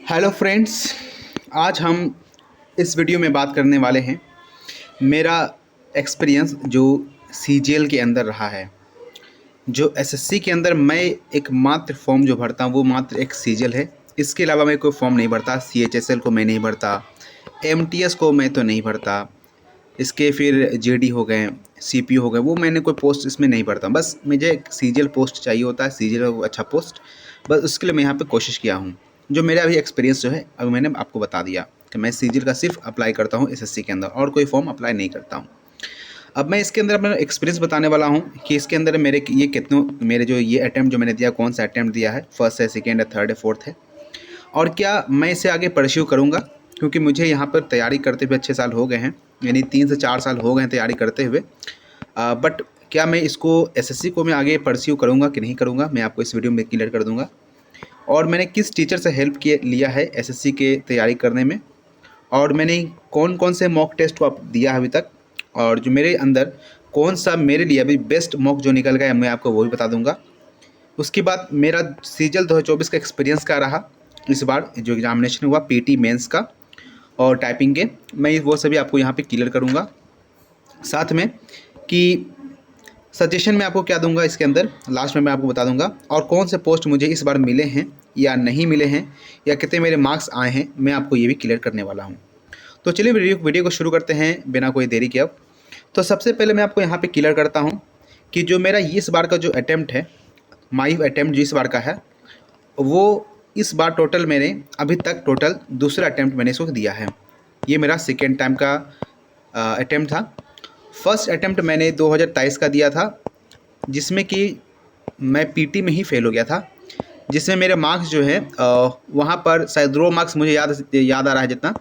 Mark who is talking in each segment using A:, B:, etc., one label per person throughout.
A: Hello friends, आज हम इस वीडियो में बात करने वाले हैं मेरा एक्सपीरियंस जो सीजीएल के अंदर रहा है। जो एसएससी के अंदर मैं एक मात्र फॉर्म जो भरता हूँ वो मात्र एक सीजीएल है। इसके अलावा मैं कोई फॉर्म नहीं भरता। सीएचएसएल को मैं नहीं भरता, एमटीएस को मैं तो नहीं भरता, इसके फिर जेडी हो गए, सीपीयू हो गए, वो मैंने कोई पोस्ट इसमें नहीं भरता। बस मुझे एक सीजीएल पोस्ट चाहिए होता है, सीजीएल अच्छा पोस्ट, बस उसके लिए मैं यहाँ पे कोशिश किया हूँ। जो मेरा अभी एक्सपीरियंस जो है अभी मैंने आपको बता दिया कि मैं सीजीएल का सिर्फ अप्लाई करता हूँ एसएससी के अंदर, और कोई फॉर्म अप्लाई नहीं करता हूँ। अब मैं इसके अंदर अपना एक्सपीरियंस बताने वाला हूँ कि इसके अंदर मेरे ये कितनों मेरे जो ये अटैम्प्ट जो मैंने दिया, कौन सा अटैम्प्ट दिया है, फर्स्ट है, सेकेंड है, थर्ड है, फोर्थ है, और क्या मैं इसे आगे परस्यू करूँगा। क्योंकि मुझे यहाँ पर तैयारी करते हुए अच्छे साल हो गए हैं, यानी 3 से 4 साल हो गए हैं तैयारी करते हुए। बट क्या मैं इसको एसएससी को मैं आगे परस्यू करूँगा कि नहीं करूँगा, मैं आपको इस वीडियो में क्लियर कर दूँगा। और मैंने किस टीचर से हेल्प लिया है एसएससी के तैयारी करने में, और मैंने कौन कौन से मॉक टेस्ट को दिया है अभी तक, और जो मेरे अंदर कौन सा मेरे लिए अभी बेस्ट मॉक जो निकल गया मैं आपको वो भी बता दूंगा। उसके बाद मेरा सीजीएल 2024 का एक्सपीरियंस क्या रहा, इस बार जो एग्जामिनेशन हुआ पीटी मेंस का और टाइपिंग के, मैं वो सभी आपको यहाँ पे क्लियर करूँगा। साथ में कि सजेशन मैं आपको क्या दूंगा इसके अंदर, लास्ट में मैं आपको बता दूंगा, और कौन से पोस्ट मुझे इस बार मिले हैं या नहीं मिले हैं, या कितने मेरे मार्क्स आए हैं, मैं आपको ये भी क्लियर करने वाला हूँ। तो चलिए वीडियो को शुरू करते हैं बिना कोई देरी के। अब तो सबसे पहले मैं आपको यहाँ पे क्लियर करता हूँ कि जो मेरा इस बार का जो अटैम्प्ट है, माई अटैम्प्ट जो इस बार का है, वो इस बार टोटल मैंने अभी तक टोटल दूसरा अटैम्प्ट मैंने इसको दिया है। ये मेरा सेकेंड टाइम का अटैम्प्ट था। फर्स्ट अटैम्प्ट मैंने 2023 का दिया था, जिसमें कि मैं पीटी में ही फेल हो गया था, जिसमें मेरे मार्क्स जो है वहाँ पर शायद 2 मार्क्स मुझे याद आ रहा है जितना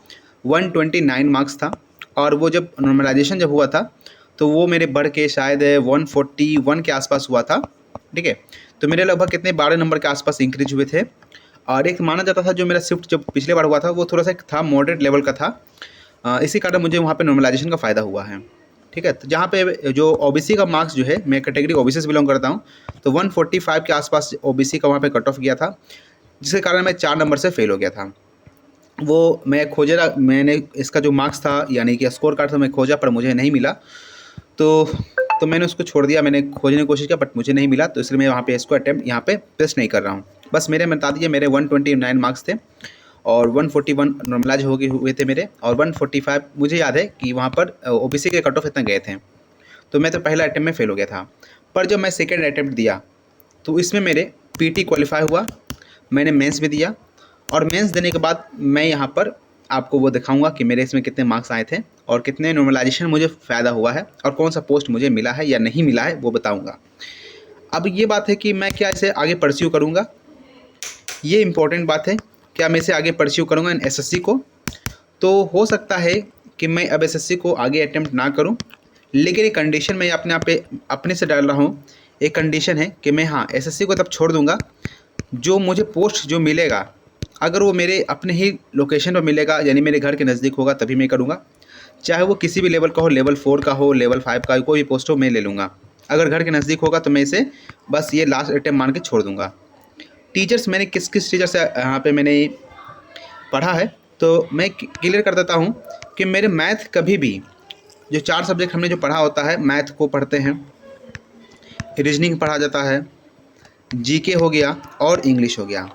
A: 129 मार्क्स था। और वो जब नॉर्मलाइजेशन जब हुआ था तो वो मेरे बढ़ के शायद 141 के आसपास हुआ था। ठीक है, तो मेरे लगभग कितने 12 नंबर के आसपास इंक्रीज हुए थे। और एक माना जाता था जो मेरा शिफ्ट जब पिछले बार हुआ था वो थोड़ा सा था मॉडरेट लेवल का था, इसी कारण मुझे वहाँ पे नॉर्मलाइजेशन का फ़ायदा हुआ है। ठीक है, तो जहाँ पे जो ओबीसी का मार्क्स जो है, मैं कैटेगरी ओबीसी से बिलोंग करता हूँ, तो 145 के आसपास ओबीसी का वहाँ पे कट ऑफ गया था, जिसके कारण मैं 4 नंबर से फेल हो गया था। वो मैं खोजा, मैंने इसका जो मार्क्स था यानी कि स्कोर कार्ड था मैं खोजा पर मुझे नहीं मिला, तो मैंने उसको छोड़ दिया। मैंने खोजने की कोशिश किया बट मुझे नहीं मिला, तो इसलिए मैं वहाँ पे इसको अटैम्प्ट यहाँ पे पेस्ट नहीं कर रहा हूँ। बस मेरे बता दीजिए मेरे 129 मार्क्स थे और 141 नॉर्मलाइज हो गए हुए थे मेरे, और 145 मुझे याद है कि वहाँ पर ओबीसी के कट ऑफ इतना गए थे। तो मैं तो पहला अटैम्प्ट में फेल हो गया था। पर जब मैं सेकेंड अटैम्प्ट दिया तो इसमें मेरे पीटी क्वालिफाई हुआ, मैंने मेंस भी दिया, और मेंस देने के बाद मैं यहाँ पर आपको वो दिखाऊंगा कि मेरे इसमें कितने मार्क्स आए थे और कितने नॉर्मलाइजेशन मुझे फ़ायदा हुआ है, और कौन सा पोस्ट मुझे मिला है या नहीं मिला है वो बताऊंगा। अब ये बात है कि मैं क्या इसे आगे परस्यू करूँगा, ये इम्पोर्टेंट बात है। क्या मैं इसे आगे परस्यू करूँगा इन एसएससी को? तो हो सकता है कि मैं अब एसएससी को आगे अटैम्प्ट ना करूँ, लेकिन एक कंडीशन मैं अपने आप पे अपने से डाल रहा हूँ। एक कंडीशन है कि मैं हाँ एसएससी को तब छोड़ दूँगा जो मुझे पोस्ट जो मिलेगा, अगर वो मेरे अपने ही लोकेशन पर मिलेगा यानी मेरे घर के नज़दीक होगा तभी मैं करूँगा। चाहे वो किसी भी लेवल का हो, लेवल 4 का हो, लेवल 5 का, कोई भी पोस्ट हो मैं ले लूँगा। अगर घर के नज़दीक होगा तो मैं इसे बस ये लास्ट अटैम्प्ट मान के छोड़ दूँगा। टीचर्स मैंने किस किस टीचर से यहाँ पे मैंने पढ़ा है, तो मैं क्लियर कर देता हूँ कि मेरे मैथ कभी भी जो 4 सब्जेक्ट हमने जो पढ़ा होता है, मैथ को पढ़ते हैं, रीजनिंग पढ़ा जाता है, जीके हो गया और इंग्लिश हो गया।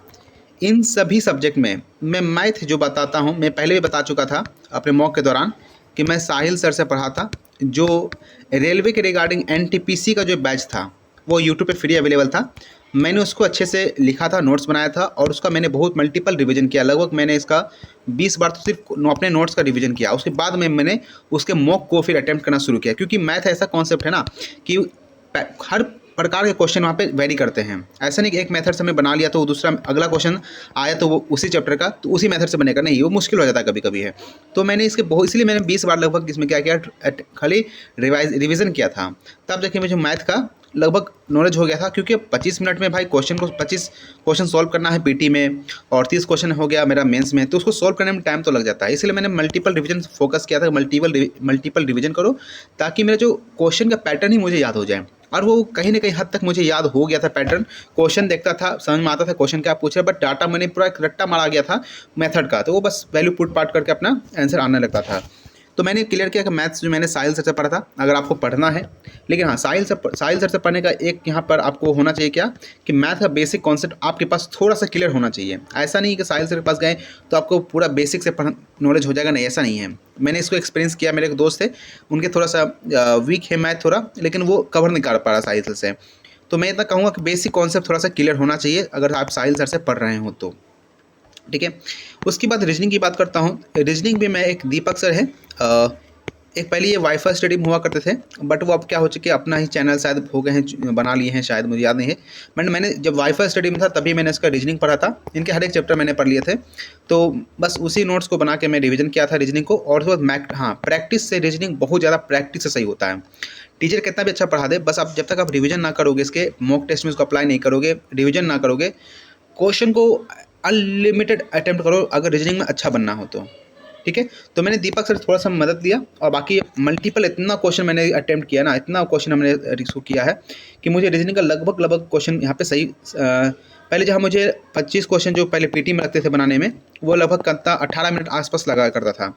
A: इन सभी सब्जेक्ट में मैं मैथ जो बताता हूँ, मैं पहले भी बता चुका था अपने मॉक के दौरान कि मैं साहिल सर से पढ़ा था। जो रेलवे के रिगार्डिंग एनटीपीसी का जो बैच था वो यूट्यूब पे फ्री अवेलेबल था। मैंने उसको अच्छे से लिखा था, नोट्स बनाया था, और उसका मैंने बहुत मल्टीपल रिवीजन किया। लगभग मैंने इसका 20 बार तो सिर्फ अपने नोट्स का रिवीजन किया। उसके बाद मैंने उसके मॉक को फिर अटैम्प्ट करना शुरू किया, क्योंकि मैथ ऐसा कॉन्सेप्ट है ना कि हर प्रकार के क्वेश्चन वहाँ पे वेरी करते हैं। ऐसा नहीं कि एक मेथड से हमने बना लिया तो वो दूसरा अगला क्वेश्चन आया तो वो उसी चैप्टर का तो उसी मेथड से बनेगा, नहीं, वो मुश्किल हो जाता है कभी कभी है। तो मैंने इसके बहुत, इसलिए मैंने 20 बार लगभग इसमें क्या किया, खाली रिवीजन किया था। तब देखिए मुझे मैथ का लगभग नॉलेज हो गया था, क्योंकि 25 मिनट में भाई 25 क्वेश्चन सॉल्व करना है पीटी में, और 30 क्वेश्चन हो गया मेरा मेंस में, तो उसको सॉल्व करने में टाइम तो लग जाता है। इसलिए मैंने मल्टीपल रिवीजन फोकस किया था, मल्टीपल रिवीजन करो ताकि मेरा जो क्वेश्चन का पैटर्न ही मुझे याद हो जाए, और वो कहीं ना कहीं हद तक मुझे याद हो गया था पैटर्न। क्वेश्चन देखता था, समझ में आता था क्वेश्चन क्या पूछ रहे, बट डाटा मैंने पूरा एक रट्टा मारा गया था मेथड का, तो वो बस वैल्यू पुट पाट करके अपना आंसर आने लगता था। तो मैंने क्लियर किया कि मैथ्स जो मैंने साहिल सर से पढ़ा था, अगर आपको पढ़ना है, लेकिन हाँ साहिल सर से पढ़ने का एक यहाँ पर आपको होना चाहिए क्या कि मैथ का बेसिक कॉन्सेप्ट आपके पास थोड़ा सा क्लियर होना चाहिए। ऐसा नहीं कि साहिल सर के पास गए तो आपको पूरा बेसिक से नॉलेज हो जाएगा, नहीं ऐसा नहीं है। मैंने इसको एक्सपीरियंस किया, मेरे एक दोस्त थे उनके थोड़ा सा वीक है मैथ थोड़ा, लेकिन वो कवर नहीं कर पा रहा साहिल सर से। तो मैं इतना कहूँगा कि बेसिक कॉन्सेप्ट थोड़ा सा क्लियर होना चाहिए अगर आप साहिल सर से पढ़ रहे हो तो, ठीक है। उसके बाद रीजनिंग की बात करता हूँ। रीजनिंग भी मैं एक दीपक सर है, एक पहले ये वाईफाई स्टडी हुआ करते थे, बट वो अब क्या हो चुके अपना ही चैनल शायद हो गए हैं, बना लिए हैं शायद, मुझे याद नहीं है। बट मैंने जब वाईफाई स्टडी में था तभी मैंने इसका रीजनिंग पढ़ा था, इनके हर एक चैप्टर मैंने पढ़ लिए थे। तो बस उसी नोट्स को बना के मैं रिविजन किया था रीजनिंग को। और उसके बाद हाँ प्रैक्टिस से रीजनिंग बहुत ज़्यादा प्रैक्टिस से सही होता है। टीचर कितना भी अच्छा पढ़ा दे, बस आप जब तक आप रिविजन ना करोगे, इसके मॉक टेस्ट में इसको अप्लाई नहीं करोगे, रिविजन ना करोगे, क्वेश्चन को अनलिमिटेड अटैम्प्ट करो अगर रीजनिंग में अच्छा बनना हो तो, ठीक है। तो मैंने दीपक सर थोड़ा सा मदद लिया, और बाकी मल्टीपल इतना क्वेश्चन मैंने अटैम्प्ट किया ना, इतना क्वेश्चन हमने रिस्क किया है कि मुझे रीजनिंग का लगभग क्वेश्चन यहाँ पे सही पहले जहाँ मुझे 25 क्वेश्चन जो पहले पीटी में लगते थे बनाने में, वो लगभग करता 18 मिनट आसपास लगा करता था।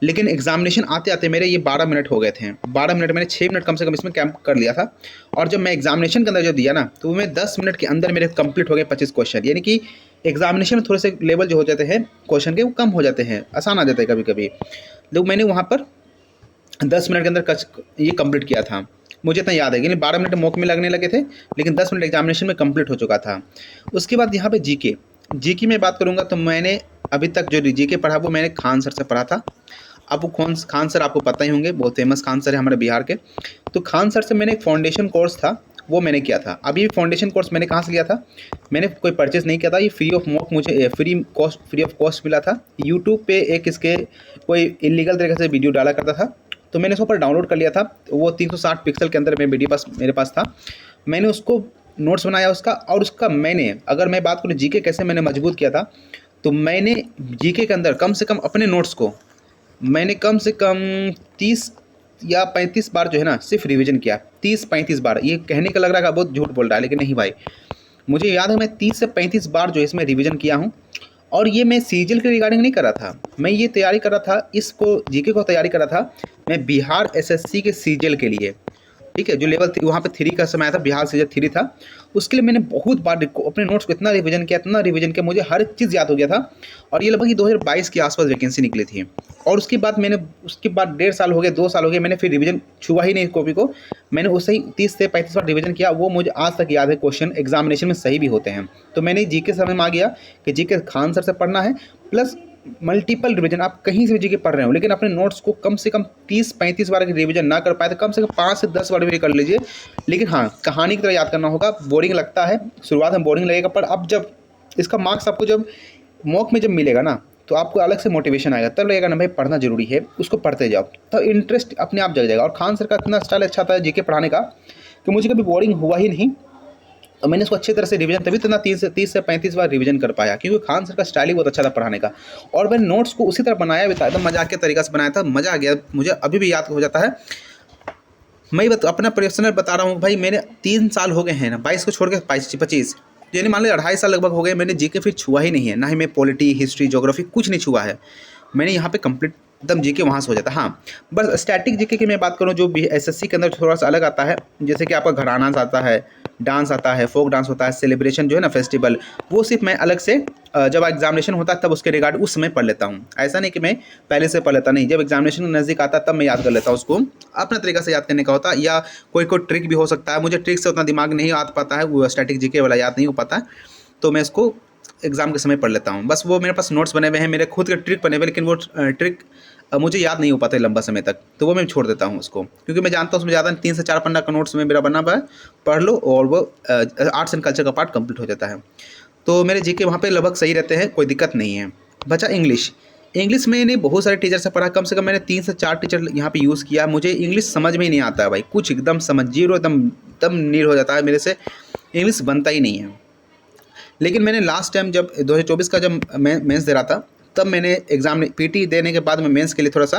A: लेकिन एग्जामिनेशन आते आते मेरे ये 12 मिनट हो गए थे। 12 मिनट मैंने 6 मिनट कम से कम इसमें कैंप कर लिया था। और जब मैं एग्जामिनेशन के अंदर जो दिया ना, तो मैं 10 मिनट के अंदर मेरे कंप्लीट हो गए 25 क्वेश्चन। यानी कि एग्जामिनेशन में थोड़े से लेवल जो हो जाते हैं क्वेश्चन के, वो कम हो जाते हैं, आसान आ जाता है कभी कभी। तो मैंने वहाँ पर 10 मिनट के अंदर ये कंप्लीट किया था। मुझे इतना याद है कि 12 मिनट मॉक में लगने लगे थे, लेकिन 10 मिनट एग्जामिनेशन में कंप्लीट हो चुका था। उसके बाद यहाँ पे जीके में बात करूँगा तो मैंने अभी तक जो जीके पढ़ा वो मैंने खान सर से पढ़ा था। अब वो खान सर आपको पता ही होंगे, बहुत फेमस खान सर है हमारे बिहार के। तो खान सर से मैंने एक फाउंडेशन कोर्स था वो मैंने किया था। अभी फाउंडेशन कोर्स मैंने कहाँ से लिया था, मैंने कोई परचेज़ नहीं किया था, ये फ्री ऑफ मॉक मुझे फ्री ऑफ कॉस्ट मिला था। यूट्यूब पे एक इसके कोई इलीगल तरीके से वीडियो डाला करता था, तो मैंने उसको पर डाउनलोड कर लिया था। वो 360 पिक्सल के अंदर मेरे पास था। मैंने उसको नोट्स बनाया उसका, और उसका मैंने अगर मैं बात करूँ जीके कैसे मैंने मजबूत किया था, तो मैंने जीके के अंदर कम से कम अपने नोट्स को मैंने कम से कम 30 या 35 बार जो है ना सिर्फ रिवीजन किया। 30-35 बार, ये कहने का लग रहा है बहुत झूठ बोल रहा है, लेकिन नहीं भाई, मुझे याद है मैं 30 से 35 बार जो है इसमें रिवीजन किया हूँ। और ये मैं सीजीएल के रिगार्डिंग नहीं कर रहा था, मैं ये तैयारी कर रहा था, इसको जीके को तैयारी कर रहा था मैं बिहार एसएससी के सीजीएल के लिए, ठीक है। जो लेवल वहाँ पे 3 का समय आया था, बिहार सीजीएल 3 था, उसके लिए मैंने बहुत बार अपने नोट्स को इतना रिवीजन किया, मुझे हर चीज़ याद हो गया था। और ये लगभग 2022 के आसपास वैकेंसी निकली थी। और उसके बाद 1.5 साल हो गए, 2 साल हो गए, मैंने फिर रिवीजन छुआ ही नहीं कॉपी को। मैंने उससे ही 30 से 35 बार रिवीजन किया। वो मुझे आज तक याद है, क्वेश्चन एग्जामिनेशन में सही भी होते हैं। तो मैंने जीके समय में आ गया कि जीके खान सर से पढ़ना है, प्लस मल्टीपल रिवीजन। आप कहीं से भी जीके पढ़ रहे हो, लेकिन अपने नोट्स को कम से कम 30-35 बार की रिवीजन ना कर पाए तो कम से कम 5 से 10 बार भी कर लीजिए। लेकिन हाँ, कहानी की तरह याद करना होगा। बोरिंग लगता है, शुरुआत में बोरिंग लगेगा, पर अब जब इसका मार्क्स आपको जब मॉक में जब मिलेगा ना, तो आपको अलग से मोटिवेशन आएगा, तब लगेगा ना भाई पढ़ना जरूरी है, उसको पढ़ते जाओ, तो इंटरेस्ट अपने आप जग जाएगा। और खान सर का इतना स्टाइल अच्छा था जीके पढ़ाने का कि मुझे कभी बोरिंग हुआ ही नहीं। और मैंने इसको अच्छी तरह से रिवीजन, तभी तो ना 30 से 35 बार रिवीजन कर पाया, क्योंकि खान सर का स्टाइल ही बहुत अच्छा था पढ़ाने का। और मैंने नोट्स को उसी तरह बनाया भी था, एकदम मजाक के तरीके से बनाया था, मज़ा आ गया। मुझे अभी भी याद हो जाता है। मैं अपना पर्सनल बता रहा हूँ भाई, मैंने 3 साल हो गए हैं ना, 22 को छोड़ के 25, यानी मान लीजिए 2.5 साल लगभग हो गए, मैंने जीके फिर छुआ ही नहीं है, ना ही मैं पॉलिटी, हिस्ट्री, ज्योग्राफी कुछ नहीं छुआ है। मैंने यहाँ पे कंप्लीट एकदम जीके वहाँ से हो जाता है। हाँ, बस स्टैटिक जीके की मैं बात करूँ जो एसएससी के अंदर थोड़ा सा अलग आता है, जैसे कि आपका घराना आता है, डांस आता है, फोक डांस होता है, सेलिब्रेशन जो है ना फेस्टिवल, वो सिर्फ मैं अलग से जब एग्जामिनेशन होता है तब उसके रिगार्ड उस समय पढ़ लेता हूँ। ऐसा नहीं कि मैं पहले से पढ़ लेता, नहीं, जब एग्जामिनेशन नज़दीक आता है तब मैं याद कर लेता हूँ। उसको अपना तरीका से याद करने का होता है, या कोई ट्रिक भी हो सकता है। मुझे ट्रिक से उतना दिमाग नहीं आ पाता है, वो स्टैटिक जीके वाला याद नहीं हो पाता है, तो मैं इसको एग्जाम के समय पढ़ लेता हूँ। बस वो मेरे पास नोट्स बने हुए हैं, मेरे खुद के ट्रिक बने हुए, लेकिन वो ट्रिक मुझे याद नहीं हो पाता है लंबा समय तक, तो वो मैं छोड़ देता हूँ उसको, क्योंकि मैं जानता हूँ उसमें ज़्यादा 3 से 4 पन्ना का नोट्स में मेरा बना हुआ है, पढ़ लो और वो आर्ट्स एंड कल्चर का पार्ट कंप्लीट हो जाता है। तो मेरे जीके वहाँ पे लगभग सही रहते हैं, कोई दिक्कत नहीं है। बचा इंग्लिश मैंने बहुत सारे टीचर से पढ़ा, कम से कम मैंने 3 से 4 टीचर यहाँ पे यूज़ किया। मुझे इंग्लिश समझ में ही नहीं आता है भाई, कुछ एकदम समझ जीरो, एकदम नील हो जाता है, मेरे से इंग्लिश बनता ही नहीं है। लेकिन मैंने लास्ट टाइम जब 2024 का जब मैं मेंस दे रहा था, तब मैंने एग्ज़ाम पीटी देने के बाद मैं मेंस के लिए थोड़ा सा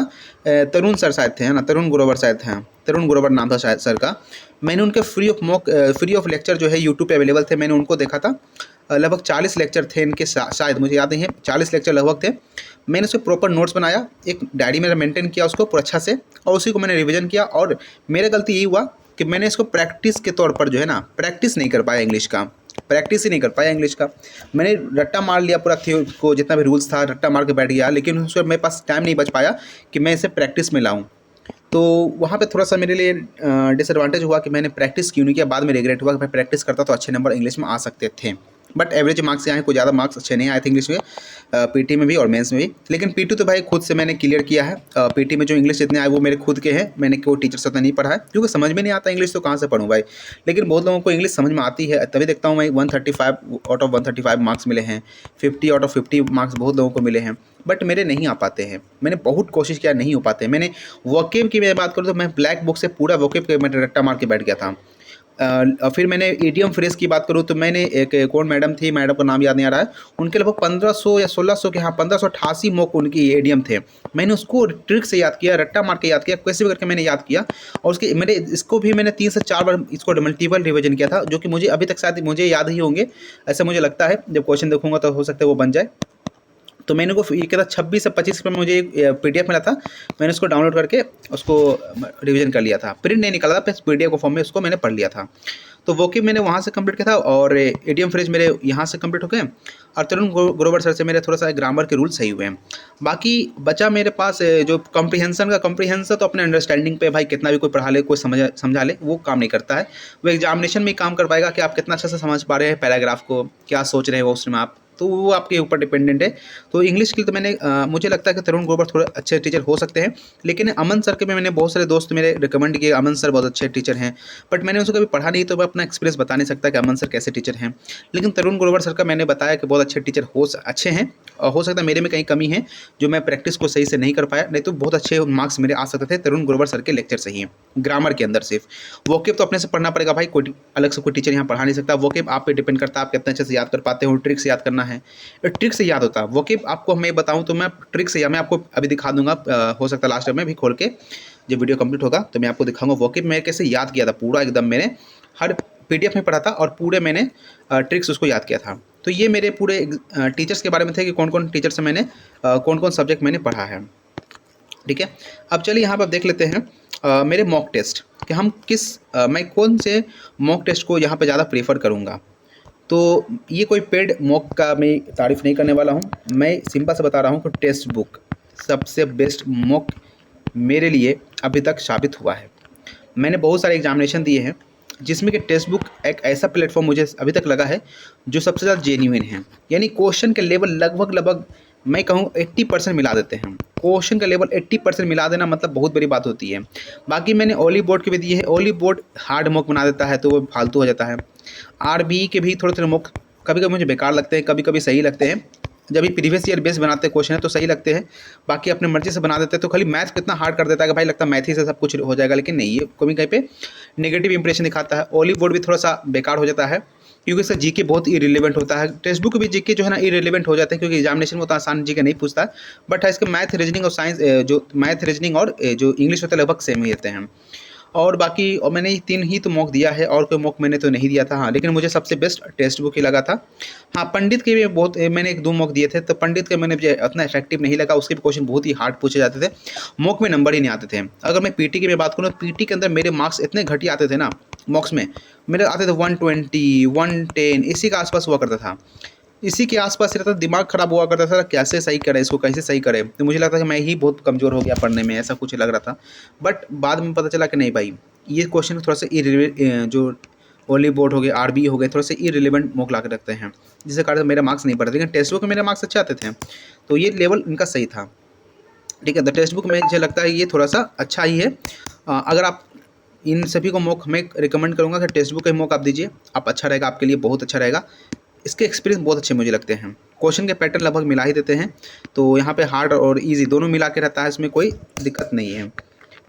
A: तरुण सर शायद थे, है ना, तरुण ग्रोवर शायद थे, तरुण ग्रोवर नाम था शायद सर का। मैंने उनके फ्री ऑफ लेक्चर जो है यूट्यूब पे अवेलेबल थे, मैंने उनको देखा था। लगभग 40 लेक्चर थे इनके, शायद मुझे याद नहीं है, 40 लेक्चर लगभग थे। मैंने उसके प्रॉपर नोट्स बनाया, एक डायरी मेरा मेंटेन किया उसको पूरा अच्छा से, और उसी को मैंने रिवीजन किया। और मेरा गलती यही हुआ कि मैंने इसको प्रैक्टिस के तौर पर जो है ना, प्रैक्टिस नहीं कर पाया इंग्लिश का, प्रैक्टिस ही नहीं कर पाया इंग्लिश का। मैंने रट्टा मार लिया पूरा थ्योरी को, जितना भी रूल्स था रट्टा मार के बैठ गया, लेकिन उसमें मेरे पास टाइम नहीं बच पाया कि मैं इसे प्रैक्टिस में लाऊं। तो वहाँ पे थोड़ा सा मेरे लिए डिसएडवांटेज हुआ कि मैंने प्रैक्टिस क्यों नहीं किया। बाद में रिग्रेट हुआ कि मैं प्रैक्टिस करता तो अच्छे नंबर इंग्लिश में आ सकते थे, बट एवरेज मार्क्स से आए, कोई ज़्यादा मार्क्स अच्छे नहीं आए थे इंग्लिश में, पीटी में भी और मेंस में भी। लेकिन पीटी तो भाई खुद से मैंने क्लियर किया है। पीटी में जो इंग्लिश जितने आए वो मेरे खुद के हैं, मैंने कोई टीचर से तो नहीं पढ़ा है, क्योंकि समझ में नहीं आता इंग्लिश तो कहाँ से पढ़ूँ भाई। लेकिन बहुत लोगों को इंग्लिश समझ में आती है, तभी देखता हूँ मैं 135 आउट ऑफ 135 मार्क्स मिले हैं, 50 आउट ऑफ 50 मार्क्स बहुत लोगों को मिले हैं, बट मेरे नहीं आ पाते हैं। मैंने बहुत कोशिश किया, नहीं हो पाते। मैंने वोकेब की मैं बात करूँ तो मैं ब्लैक बुक से पूरा वोकेब के मैंने रट्टा मार के बैठ गया था। फिर मैंने ईडीएम फ्रेज की बात करूँ तो मैंने एक कौन मैडम थी, मैडम का नाम याद नहीं आ रहा है, उनके लगभग 1500 या 1600 के, हाँ 1588 मॉक उनकी ईडीएम थे। मैंने उसको ट्रिक से याद किया, रट्टा मार के याद किया, कैसे भी करके मैंने याद किया। और उसके मेरे इसको भी मैंने 3 से 4 बार इसको मल्टीपल रिविजन किया था, जो कि मुझे अभी तक शायद मुझे याद ही होंगे, ऐसा मुझे लगता है। जब क्वेश्चन देखूंगा तो हो सकता है वो बन जाए। तो मैंने को ये कहता 26 से 25 में मुझे पीडीएफ मिला था, मैंने उसको डाउनलोड करके उसको रिवीजन कर लिया था। प्रिंट नहीं निकाला था, बस पीडीएफ को फॉर्म में उसको मैंने पढ़ लिया था। तो वो कि मैंने वहाँ से कंप्लीट किया था, और एडीएम फ्रेज मेरे यहाँ से कंप्लीट हो गए, और तरुण ग्रोवर सर से मेरे थोड़ा सा ग्रामर के रूल सही हुए हैं। बाकी बचा मेरे पास जो कॉम्प्रिहेंसन तो अपने अंडरस्टैंडिंग पे भाई, कितना भी कोई पढ़ा ले, कोई समझा ले, वो काम नहीं करता है। वो एग्जामिनेशन में काम कर पाएगा कि आप कितना अच्छा से समझ पा रहे हैं पैराग्राफ को, क्या सोच रहे हो उसमें आप, तो वो आपके ऊपर डिपेंडेंट है। तो इंग्लिश के लिए तो मैंने मुझे लगता है कि तरुण ग्रोवर थोड़े अच्छे टीचर हो सकते हैं, लेकिन अमन सर के में मैंने बहुत सारे दोस्त मेरे रिकमेंड किए, अमन सर बहुत अच्छे टीचर हैं, बट मैंने उसको कभी पढ़ा नहीं, तो मैं अपना एक्सपीरियंस बता नहीं सकता कि अमन सर कैसे टीचर हैं। लेकिन तरुण ग्रोवर सर का मैंने बताया कि बहुत अच्छे टीचर अच्छे हैं, और हो सकता है मेरे में कहीं कमी है जो मैं प्रैक्टिस को सही से नहीं कर पाया, नहीं तो बहुत अच्छे मार्क्स मेरे आ सकते थे तरुण ग्रोवर सर के लेक्चर से ही, ग्रामर के अंदर सिर्फ। वोकेब तो अपने से पढ़ना पड़ेगा भाई, कोई अलग से कोई टीचर यहाँ पढ़ा नहीं सकता। वोकेब आप पे डिपेंड करता है, आप कितने अच्छे से याद कर पाते हो, ट्रिक से याद करना है, ट्रिक से याद होता है। वोकेब आपको मैं बताऊं तो मैं ट्रिक से, या मैं आपको अभी दिखा दूंगा, हो सकता है लास्ट में भी खोल के जब वीडियो कंप्लीट होगा तो मैं आपको दिखाऊंगा वोकेब मैं कैसे याद किया था पूरा, एकदम मैंने हर पीडीएफ में पढ़ा था और पूरे मैंने ट्रिक्स उसको याद किया था। तो ये मेरे पूरे टीचर्स के बारे में थे कि कौन कौन टीचर से मैंने कौन कौन सब्जेक्ट मैंने पढ़ा है। ठीक है, अब चलिए यहाँ पर देख लेते हैं मेरे मॉक टेस्ट कि हम मैं कौन से मॉक टेस्ट को यहाँ पर ज़्यादा प्रेफर करूँगा। तो ये कोई पेड मॉक का मैं तारीफ़ नहीं करने वाला हूँ, मैं सिंपल से बता रहा हूँ कि टेक्स्ट बुक सबसे बेस्ट मॉक मेरे लिए अभी तक साबित हुआ है। मैंने बहुत सारे एग्जामिनेशन दिए हैं जिसमें कि टेक्स्ट बुक एक ऐसा प्लेटफॉर्म मुझे अभी तक लगा है जो सबसे ज़्यादा जेन्युइन है। यानी क्वेश्चन के लेवल लगभग मैं कहूँ 80% मिला देते हैं। क्वेश्चन का लेवल 80% मिला देना मतलब बहुत बड़ी बात होती है। बाकी मैंने ओली बोर्ड के भी दिए हैं, ओली बोर्ड हार्ड मॉक बना देता है तो वो फालतू हो जाता है। आरबी के भी थोड़े मॉक कभी कभी मुझे बेकार लगते हैं, कभी कभी सही लगते हैं। जब ये प्रीवियस ईयर बेस बनाते हैं क्वेश्चन है तो सही लगते हैं, बाकी अपने मर्जी से बना देते हैं। तो खाली मैथ कितना हार्ड कर देता है कि भाई लगता है मैथ ही से सब कुछ हो जाएगा, लेकिन नहीं, ये कभी कहीं पे नेगेटिव इंप्रेशन दिखाता है। ओली बोर्ड भी थोड़ा सा बेकार हो जाता है क्योंकि इसका जीके बहुत इरेलीवेंट होता है। टेक्स्ट बुक भी जीके जो है ना इरेलीवेंट हो जाते हैं क्योंकि एग्जामिनेशन में उतना आसान जीके नहीं पूछता है, बट इसके मैथ रीजनिंग और साइंस जो मैथ रीजनिंग और जो इंग्लिश होता है लगभग सेम ही रहते हैं। और बाकी और मैंने 3 ही तो मॉक दिया है, और कोई मॉक मैंने तो नहीं दिया था। हाँ, लेकिन मुझे सबसे बेस्ट टेक्स्ट बुक ही लगा था। हाँ, पंडित के भी बहुत मैंने 1-2 मॉक दिए थे, तो पंडित के मैंने मुझे उतना इफेक्टिव नहीं लगा। उसके भी क्वेश्चन बहुत ही हार्ड पूछे जाते थे, मॉक में नंबर ही नहीं आते थे। अगर मैं पीटी की मैं बात करूँ तो पीटी के अंदर मेरे मार्क्स इतने घटिया आते थे ना, मॉक्स में मेरे आते थे 120, 110 इसी के आसपास हुआ करता था। इसी के आसपास रहता, दिमाग खराब हुआ करता था, कैसे सही करें इसको, कैसे सही करें। तो मुझे लगता था कि मैं ही बहुत कमज़ोर हो गया पढ़ने में, ऐसा कुछ लग रहा था। बट बाद में पता चला कि नहीं भाई, ये क्वेश्चन थोड़ा सा जो ओली बोर्ड हो गए, आरबी हो गए, थोड़े से इरेलीवेंट मॉक ला के रखते हैं, जिसके कारण मेरे मार्क्स नहीं बढ़ते। लेकिन टेक्स्ट बुक में मेरे मार्क्स अच्छे आते थे, तो ये लेवल इनका सही था। ठीक है, तो टेक्स्ट बुक में मुझे लगता है ये थोड़ा सा अच्छा ही है। अगर आप इन सभी को मॉक मैं रिकमेंड करूँगा कि टेक्स्ट बुक का मॉक आप दीजिए, आप अच्छा रहेगा, आपके लिए बहुत अच्छा रहेगा। इसके एक्सपीरियंस बहुत अच्छे मुझे लगते हैं। क्वेश्चन के पैटर्न लगभग मिला ही देते हैं, तो यहाँ पे हार्ड और इजी दोनों मिला के रहता है, इसमें कोई दिक्कत नहीं है।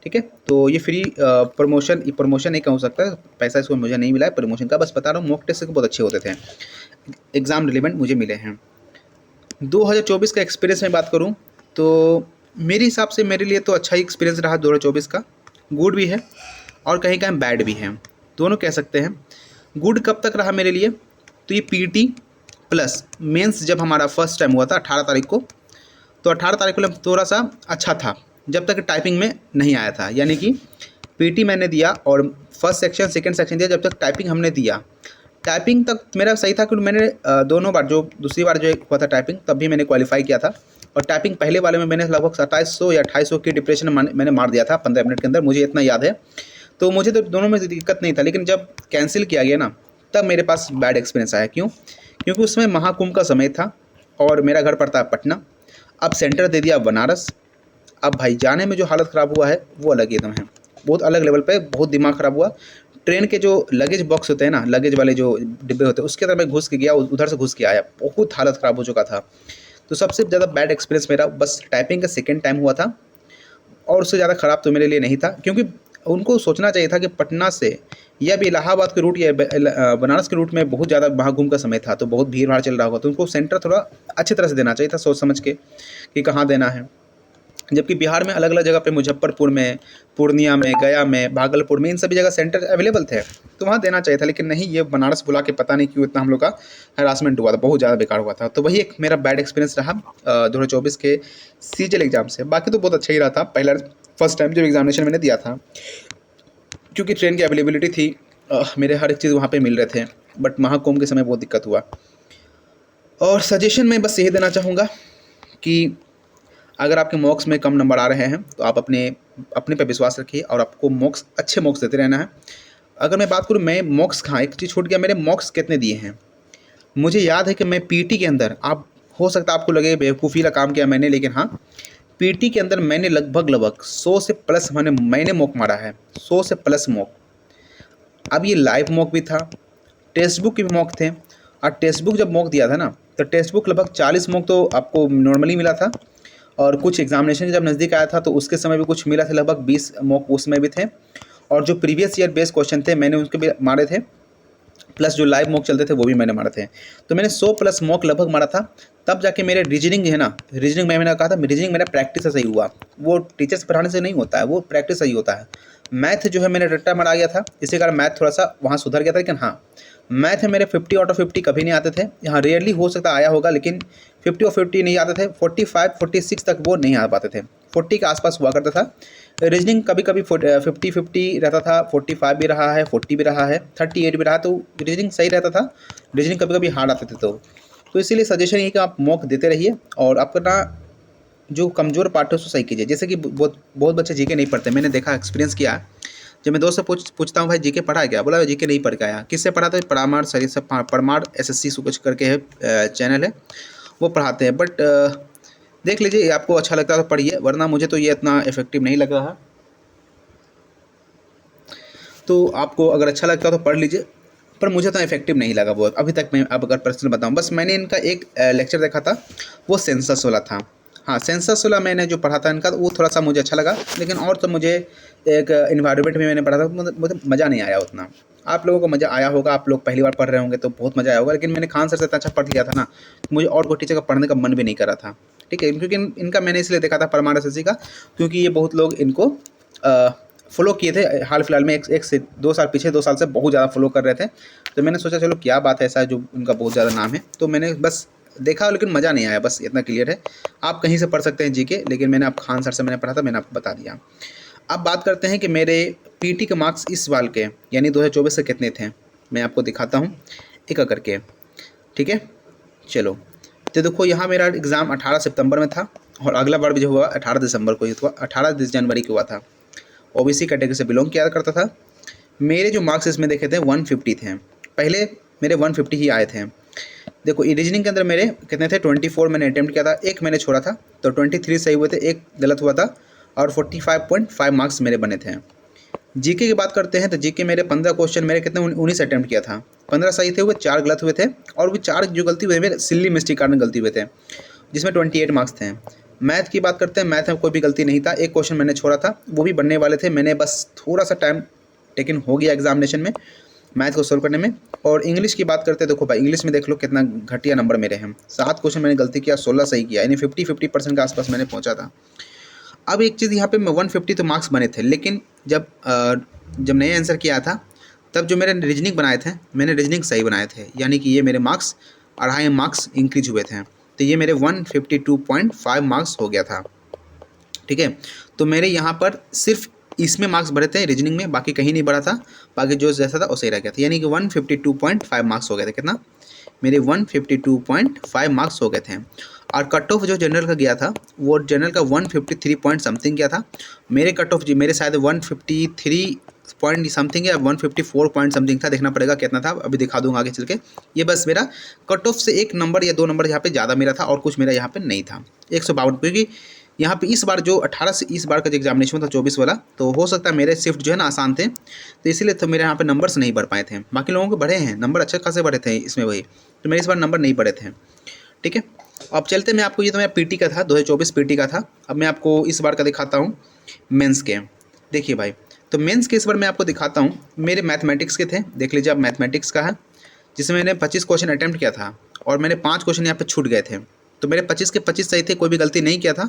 A: ठीक है, तो ये फ्री प्रमोशन नहीं कहूँ सकता, पैसा इसको मुझे नहीं मिला है प्रमोशन का, बस बता रहा हूँ। मॉक टेस्ट बहुत अच्छे होते थे, एग्ज़ाम रिलेवेंट मुझे मिले हैं। 2024 का एक्सपीरियंस में बात करूं तो मेरे हिसाब से मेरे लिए तो अच्छा ही एक्सपीरियंस रहा 2024 का। गुड भी है और कहीं कहीं बैड भी है, दोनों कह सकते हैं। गुड कब तक रहा मेरे लिए, तो ये पीटी प्लस मेंस जब हमारा फर्स्ट टाइम हुआ था 18 तारीख को, तो 18 तारीख को थोड़ा सा अच्छा था जब तक टाइपिंग में नहीं आया था। यानी कि पीटी मैंने दिया और फर्स्ट सेक्शन सेकंड सेक्शन दिया, जब तक टाइपिंग हमने दिया टाइपिंग तक मेरा सही था, क्योंकि मैंने दोनों बार, जो दूसरी बार जो हुआ था टाइपिंग तब भी मैंने क्वालिफाई किया था। और टाइपिंग पहले वाले में मैंने लगभग 2700 या 2800 की डिप्रेशन मैंने मार दिया था 15 मिनट के अंदर, मुझे इतना याद है। तो मुझे तो दोनों में दिक्कत नहीं था, लेकिन जब कैंसिल किया गया ना तब मेरे पास बैड एक्सपीरियंस आया। क्यों? क्योंकि उसमें महाकुंभ का समय था और मेरा घर पड़ता है पटना। अब सेंटर दे दिया बनारस। अब भाई जाने में जो हालत ख़राब हुआ है वो अलग एकदम है, बहुत अलग लेवल पे, बहुत दिमाग ख़राब हुआ। ट्रेन के जो लगेज बॉक्स होते हैं ना, लगेज वाले जो डिब्बे होते हैं, उसके अंदर मैं घुस के गया, उधर से घुस के आया, बहुत हालत ख़राब हो चुका था। तो सबसे ज़्यादा बैड एक्सपीरियंस मेरा बस टाइपिंग का सेकेंड टाइम हुआ था, और उससे ज़्यादा ख़राब तो मेरे लिए नहीं था। क्योंकि उनको सोचना चाहिए था कि पटना से या भी इलाहाबाद के रूट या बनारस के रूट में बहुत ज़्यादा महाकुंभ का समय था, तो बहुत भीड़ भाड़ चल रहा होगा, तो उनको सेंटर थोड़ा अच्छी तरह से देना चाहिए था, सोच समझ के कि कहाँ देना है। जबकि बिहार में अलग अलग जगह पे, मुजफ्फरपुर में, पूर्णिया में, गया में, भागलपुर में, इन सभी जगह सेंटर अवेलेबल थे, तो वहाँ देना चाहिए था। लेकिन नहीं, ये बनारस बुला के पता नहीं क्यों इतना हम लोग का हरासमेंट हुआ था, बहुत ज़्यादा बेकार हुआ था। तो वही एक मेरा बैड एक्सपीरियंस रहा 2024 के सीजीएल एग्ज़ाम से। बाकी तो बहुत अच्छा ही रहा था, पहला फर्स्ट टाइम जब एग्जामिनेशन मैंने दिया था, क्योंकि ट्रेन की अवेलेबिलिटी थी, मेरे हर एक चीज़ वहाँ पे मिल रहे थे। बट महाकुंभ के समय बहुत दिक्कत हुआ। और सजेशन मैं बस यही देना चाहूँगा कि अगर आपके मॉक्स में कम नंबर आ रहे हैं तो आप अपने पे विश्वास रखिए और आपको मॉक्स, अच्छे मॉक्स देते रहना है। अगर मैं बात करूँ, मैं मॉक्स कहाँ, एक चीज़ छूट गया, मेरे मॉक्स कितने दिए हैं मुझे याद है कि मैं पीटी के अंदर, आप हो सकता है आपको लगे बेवकूफ़ी का काम किया मैंने, लेकिन हाँ, पीटी के अंदर मैंने लगभग 100 से प्लस मैंने मॉक मारा है, 100 से प्लस मॉक। अब ये लाइव मॉक भी था, टेक्स्ट बुक के भी मॉक थे। और टेक्स्ट बुक जब मॉक दिया था ना, तो टेक्स्ट बुक लगभग 40 मॉक तो आपको नॉर्मली मिला था, और कुछ एग्जामिनेशन जब नज़दीक आया था तो उसके समय भी कुछ मिला था, लगभग 20 मॉक उसमें भी थे। और जो प्रीवियस ईयर बेस्ड क्वेश्चन थे मैंने उसके भी मारे थे, प्लस जो लाइव मॉक चलते थे वो भी मैंने मारे थे। तो मैंने 100 प्लस मॉक लगभग मारा था। तब जाके मेरे रीजनिंग है ना, रीजनिंग में मैंने कहा था, रीजनिंग मेरा प्रैक्टिस से सही हुआ, वो टीचर्स पढ़ाने से नहीं होता है, वो प्रैक्टिस सही होता है। मैथ जो है मैंने रट्टा मारा गया था, इसी कारण मैथ थोड़ा सा वहाँ सुधर गया था। लेकिन हाँ, मैथ में मेरे 50 आउट ऑफ 50 कभी नहीं आते थे। यहाँ रेयरली हो सकता आया होगा, लेकिन 50 और 50 नहीं आते थे। 45 46 तक वो नहीं आ पाते थे, 40 के आसपास हुआ करता था। रीजनिंग कभी कभी 50-50 रहता था, 45 भी रहा है, 40 भी रहा है, 38 भी रहा, तो रीजनिंग सही रहता था। रीजनिंग कभी कभी हार्ड आते थे। तो इसीलिए सजेशन ये कि आप मॉक देते रहिए और अपना जो कमज़ोर पार्ट है उसको सही कीजिए। जैसे कि बहुत बच्चे जीके नहीं पढ़ते, मैंने देखा, एक्सपीरियंस किया। जब मैं दोस्त से पूछता हूँ भाई जीके पढ़ा है क्या, बोला जीके नहीं पढ़ के आया। किससे पढ़ा? तो परमार सर, सब परमार SSC कुछ करके है, चैनल है, वो पढ़ाते हैं। बट देख लीजिए, आपको अच्छा लगता है तो पढ़िए, वरना मुझे तो ये इतना इफेक्टिव नहीं लग रहा। तो आपको अगर अच्छा लगता है तो पढ़ लीजिए, पर मुझे तो इफेक्टिव नहीं लगा वो अभी तक। मैं अब अगर पर्सनल बताऊं, बस मैंने इनका एक लेक्चर देखा था, वो सेंसस वाला था। हाँ, सेंसस वाला मैंने जो पढ़ा था इनका, वो थोड़ा सा मुझे अच्छा लगा। लेकिन और तो मुझे एक इन्वायरमेंट में मैंने पढ़ा था, मुझे मज़ा नहीं आया उतना। आप लोगों को मज़ा आया होगा, आप लोग पहली बार पढ़ रहे होंगे तो बहुत मज़ा आया होगा। लेकिन मैंने खान सर से इतना अच्छा पढ़ लिया था ना, मुझे और कोई टीचर का पढ़ने का मन भी नहीं कर रहा था। ठीक है, क्योंकि इनका मैंने इसलिए देखा था परमार SSC का, क्योंकि ये बहुत लोग इनको फॉलो किए थे हाल फिलहाल में, एक से 2 साल, पीछे 2 साल से बहुत ज़्यादा फॉलो कर रहे थे। तो मैंने सोचा चलो क्या बात है, ऐसा जो उनका बहुत ज़्यादा नाम है, तो मैंने बस देखा, लेकिन मज़ा नहीं आया, बस इतना क्लियर है। आप कहीं से पढ़ सकते हैं जीके, लेकिन मैंने आप खान सर से मैंने पढ़ा था, मैंने आपको बता दिया। अब बात करते हैं कि मेरे पीटी के मार्क्स इस साल के यानी 2024 से कितने थे, मैं आपको दिखाता हूँ एक एक करके। ठीक है, चलो। तो देखो, यहाँ मेरा एग्ज़ाम 18 सितंबर में था, और अगला बार भी जो हुआ 18 दिसंबर को ही हुआ, 18 जनवरी को हुआ था। OBC कैटेगरी से बिलोंग किया करता था। मेरे जो मार्क्स इसमें देखे थे 150 थे, पहले मेरे 150 ही आए थे। देखो, रीजनिंग के अंदर मेरे कितने थे, 24 मैंने अटैम्प्ट किया था, एक मैंने छोड़ा था, तो 23 सही हुए थे, एक गलत हुआ था, और 45.5 मार्क्स मेरे बने थे। जीके की बात करते हैं तो जीके मेरे 15 क्वेश्चन, मेरे कितने 19 अटैम्प्ट किया था, 15 सही थे हुए, 4 गलत हुए थे, और भी 4 जो गलती हुए मेरे सिल्ली मिस्टेक कारण गलती हुए थे, जिसमें 28 मार्क्स थे। मैथ की बात करते हैं, मैथ में कोई भी गलती नहीं था, एक क्वेश्चन मैंने छोड़ा था, वो भी बनने वाले थे, मैंने बस थोड़ा सा टाइम टेकन हो गया एग्जामिनेशन में, मैथ को सोल्व करने में। और इंग्लिश की बात करते हैं, देखो भाई इंग्लिश में देख लो कितना घटिया नंबर मेरे हैं। 7 क्वेश्चन मैंने गलती किया, 16 सही किया, यानी 50% के आसपास मैंने पहुंचा था। अब एक चीज़ यहाँ पे मैं 150 तो मार्क्स बने थे, लेकिन जब नया आंसर किया था तब जो मेरे रीजनिंग बनाए थे, मैंने रीजनिंग सही बनाए थे, यानी कि ये मेरे मार्क्स 2.5 मार्क्स इंक्रीज हुए थे। तो ये मेरे 152.5 मार्क्स हो गया था। ठीक है, तो मेरे यहाँ पर सिर्फ इसमें मार्क्स बढ़े थे रीजनिंग में, बाकी कहीं नहीं बढ़ा था। बाकी जो जैसा था वो सही रह गया था, यानी कि 152.5 मार्क्स हो गए थे। कितना? मेरे 152.5 मार्क्स हो गए थे। और कट ऑफ जो जनरल का गया था वो जनरल का 153 पॉइंट समथिंग गया था। मेरे कट ऑफ मेरे शायद 153 पॉइंट समथिंग या 154 पॉइंट समथिंग था, देखना पड़ेगा कितना था, अभी दिखा दूंगा आगे चल के। ये बस मेरा कट ऑफ से 1 नंबर या 2 नंबर यहाँ पे ज़्यादा मेरा था, और कुछ मेरा यहाँ पे नहीं था। 152, क्योंकि यहाँ पे इस बार जो 18 से इस बार का जो एग्जामिनेशन था 24 वाला, तो हो सकता है मेरे शिफ्ट जो है ना आसान थे, तो इसीलिए तो मेरे यहाँ पे नंबर्स नहीं बढ़ पाए थे। बाकी लोगों को बढ़े हैं नंबर, अच्छे खासे बढ़े थे इसमें वही, तो मेरे इस बार नंबर नहीं बढ़े थे। ठीक है, अब चलते मैं आपको, ये तो मेरा पीटी का था, 2024 पीटी का था। अब मैं आपको इस बार का दिखाता हूँ मेंस के। देखिए भाई, तो मेंस के इस बार मैं आपको दिखाता हूँ। मेरे मैथमेटिक्स के थे, देख लीजिए, अब मैथमेटिक्स का है, जिसमें मैंने 25 क्वेश्चन अटैम्प्ट किया था और मेरे 5 क्वेश्चन यहाँ पे छूट गए थे। तो मेरे 25 के 25 सही थे, कोई भी गलती नहीं किया था।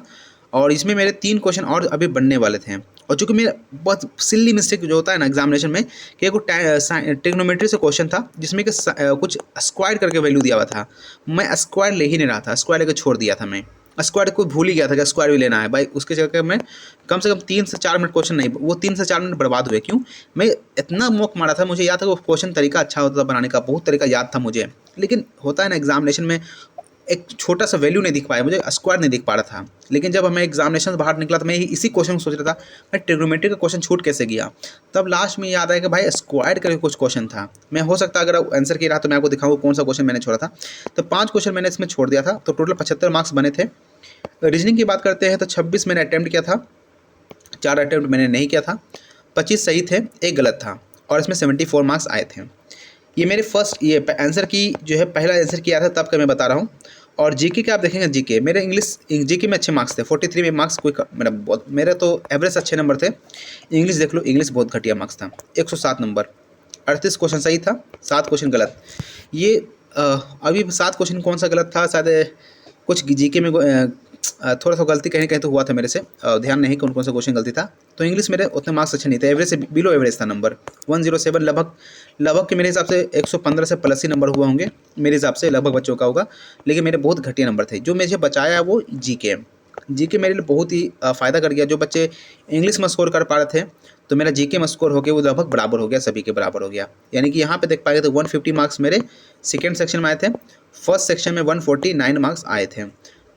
A: और इसमें मेरे 3 क्वेश्चन और अभी बनने वाले थे। और चूँकि मेरा बहुत सिल्ली मिस्टेक जो होता है ना एग्जामिनेशन में, कि एक ट्रिग्नोमेट्री से क्वेश्चन था जिसमें कि कुछ स्क्वायर करके वैल्यू दिया हुआ था, मैं स्क्वायर ले ही नहीं रहा था, स्क्वायर लेकर छोड़ दिया था। मैं स्क्वायर को भूल ही गया था कि स्क्वायर भी लेना है भाई। उसके जगह में कम से कम 3 से 4 मिनट क्वेश्चन नहीं, वो 3 से 4 मिनट बर्बाद हुए। क्यों? मैं इतना मौक मारा था, मुझे याद था वो क्वेश्चन तरीका अच्छा होता था बनाने का, बहुत तरीका याद था मुझे, लेकिन होता है ना एग्जामिनेशन में एक छोटा सा वैल्यू नहीं दिख पाया, मुझे स्क्वायर नहीं दिख पा रहा था। लेकिन जब हमें एग्जामिनेशन से बाहर निकला तो मैं इसी क्वेश्चन को सोच रहा था, मैं ट्रिग्नोमेट्री का क्वेश्चन छूट कैसे गया। तब लास्ट में याद आया कि भाई स्क्वायर करके कुछ क्वेश्चन था। मैं हो सकता है अगर आंसर किया रहा तो मैं आपको दिखाऊँ कौन सा क्वेश्चन मैंने छोड़ा था। तो 5 क्वेश्चन मैंने इसमें छोड़ दिया था, तो टोटल 75 मार्क्स बने थे। रीजनिंग की बात करते हैं तो 26 मैंने अटैम्प्ट किया था, 4 अटैम्प्ट मैंने नहीं किया था, 25 सही थे, 1 गलत था, और इसमें 74 मार्क्स आए थे। ये मेरे फर्स्ट ये आंसर की जो है पहला आंसर किया था तब का मैं बता रहा हूँ। और जीके का आप देखेंगे, जीके मेरे इंग्लिश जीके में अच्छे मार्क्स थे, 43 में मार्क्स कोई मेरा बहुत, मेरे तो एवरेज अच्छे नंबर थे। इंग्लिश देख लो, इंग्लिश बहुत घटिया मार्क्स था, 107 नंबर, 38 क्वेश्चन सही था, 7 क्वेश्चन गलत। ये अभी 7 क्वेश्चन कौन सा गलत था, शायद कुछ जीके में थोड़ा सा गलती कहीं कहीं तो हुआ था मेरे से, ध्यान नहीं कौन कौन सा क्वेश्चन गलती था। तो इंग्लिश मेरे उतने मार्क्स अच्छे नहीं थे, एवरेज से बिलो एवरेज था नंबर, 107 लगभग के मेरे हिसाब से 115 से प्लस ही नंबर हुआ होंगे मेरे हिसाब से, लगभग बच्चों का होगा। लेकिन मेरे बहुत घटिया नंबर थे। जो मुझे बचाया वो जीके मेरे लिए बहुत ही फ़ायदा कर गया। जो बच्चे इंग्लिश में स्कोर कर पा रहे थे, तो मेरा जीके में स्कोर हो गया वो लगभग बराबर हो गया, सभी के बराबर हो गया। यानी कि यहाँ पे देख पाएंगे तो 150 मार्क्स मेरे सेकेंड सेक्शन में आए थे, फर्स्ट सेक्शन में 149 मार्क्स आए थे।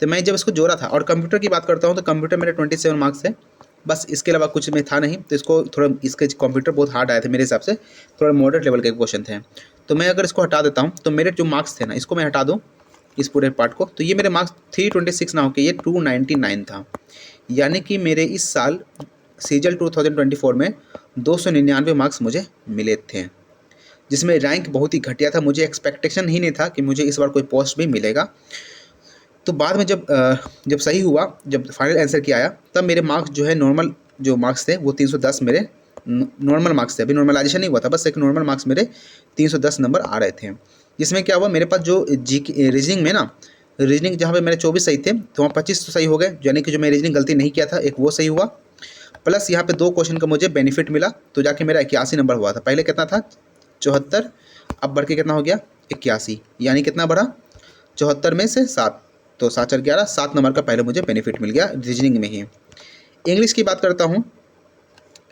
A: तो मैं जब इसको जोड़ा था, और कंप्यूटर की बात करता हूँ तो कंप्यूटर मेरे 27 मार्क्स थे, बस इसके अलावा कुछ में था नहीं। तो इसको थोड़ा, इसके कंप्यूटर बहुत हार्ड आए थे मेरे हिसाब से, थोड़ा मॉडरेट लेवल के क्वेश्चन थे। तो मैं अगर इसको हटा देता हूँ तो मेरे जो मार्क्स थे ना, इसको मैं हटा दूँ इस पूरे पार्ट को, तो ये मेरे मार्क्स 326 ना होकर ये 299 था। यानी कि मेरे इस साल सीजल 2024 में 299 मार्क्स मुझे मिले थे, जिसमें रैंक बहुत ही घटिया था। मुझे एक्सपेक्टेशन ही नहीं था कि मुझे इस बार कोई पोस्ट भी मिलेगा। तो बाद में जब सही हुआ, जब फाइनल आंसर किया आया, तब मेरे मार्क्स जो है नॉर्मल जो मार्क्स थे वो 310 मेरे नॉर्मल मार्क्स थे। अभी नॉर्मलाइजेशन नहीं हुआ था, बस एक नॉर्मल मार्क्स मेरे 310 नंबर आ रहे थे। जिसमें क्या हुआ, मेरे पास जो रीजनिंग में ना, रीजनिंग जहाँ पे मेरे 24 सही थे तो वहाँ 25 तो सही हो गए, यानी कि जो मैं रीजनिंग गलती नहीं किया था एक वो सही हुआ, प्लस यहाँ पे 2 क्वेश्चन का मुझे बेनिफिट मिला, तो जाके मेरा 81 नंबर हुआ था। पहले कितना था, 74, अब बढ़ के कितना हो गया, 81, यानी कितना बढ़ा, 74 में से 7, तो 7 4 11, 7 नंबर का पहले मुझे बेनिफिट मिल गया रीजनिंग में ही। इंग्लिश की बात करता हूँ,